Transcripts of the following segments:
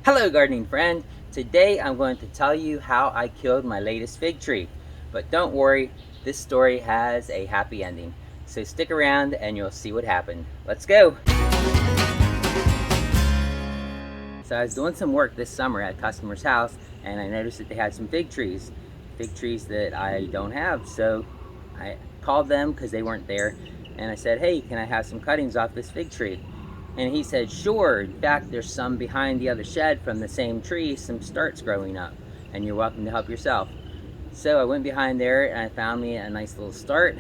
Hello gardening friend, today I'm going to tell you how I killed my latest fig tree. But don't worry, this story has a happy ending. So stick around and you'll see what happened. Let's go! So I was doing some work this summer at a customer's house and I noticed that they had some fig trees that I don't have. So I called them because they weren't there and I said, hey, can I have some cuttings off this fig tree? And he said, sure. In fact, there's some behind the other shed from the same tree, some starts growing up, and you're welcome to help yourself. So I went behind there and I found me a nice little start,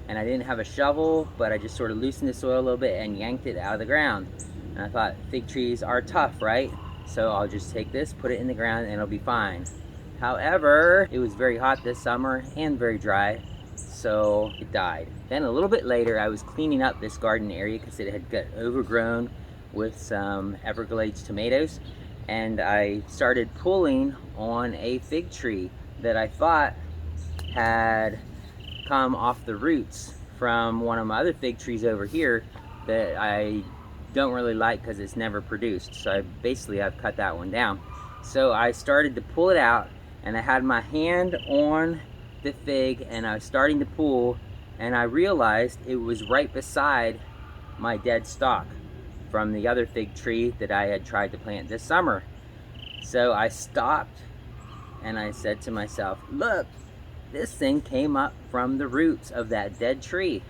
and I didn't have a shovel, but I just sort of loosened the soil a little bit and yanked it out of the ground. And I thought, fig trees are tough, right? So I'll just take this, put it in the ground, and it'll be fine. However, it was very hot this summer and very dry, so it died. Then a little bit later, I was cleaning up this garden area because it had got overgrown with some Everglades tomatoes, and I started pulling on a fig tree that I thought had come off the roots from one of my other fig trees over here that I don't really like because it's never produced. So I've cut that one down. So I started to pull it out and I had my hand on the fig and I was starting to pull, and I realized it was right beside my dead stalk from the other fig tree that I had tried to plant this summer. So I stopped and I said to myself, look, this thing came up from the roots of that dead tree.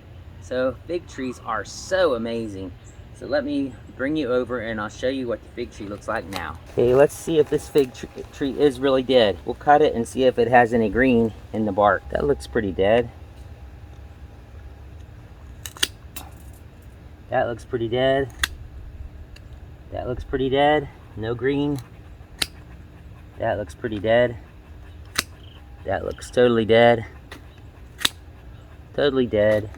So fig trees are so amazing. So let me bring you over and I'll show you what the fig tree looks like now. Okay, let's see if this fig tree is really dead. We'll cut it and see if it has any green in the bark. That looks pretty dead. That looks pretty dead. That looks pretty dead. No green. That looks pretty dead. That looks totally dead. Totally dead.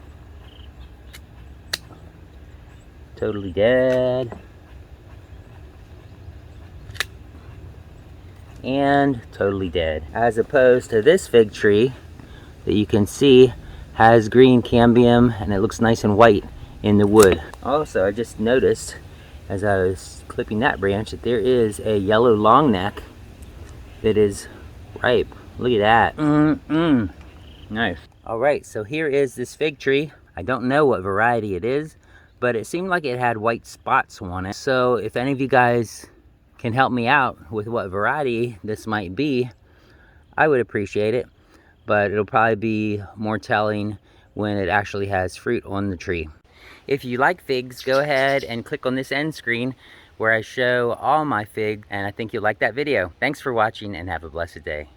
Totally dead. And totally dead. As opposed to this fig tree that you can see has green cambium and it looks nice and white in the wood. Also, I just noticed as I was clipping that branch that there is a yellow long neck that is ripe. Look at that. Nice. Alright, so here is this fig tree. I don't know what variety it is, but it seemed like it had white spots on it. So if any of you guys can help me out with what variety this might be, I would appreciate it. But it'll probably be more telling when it actually has fruit on the tree. If you like figs, go ahead and click on this end screen where I show all my figs, and I think you'll like that video. Thanks for watching and have a blessed day.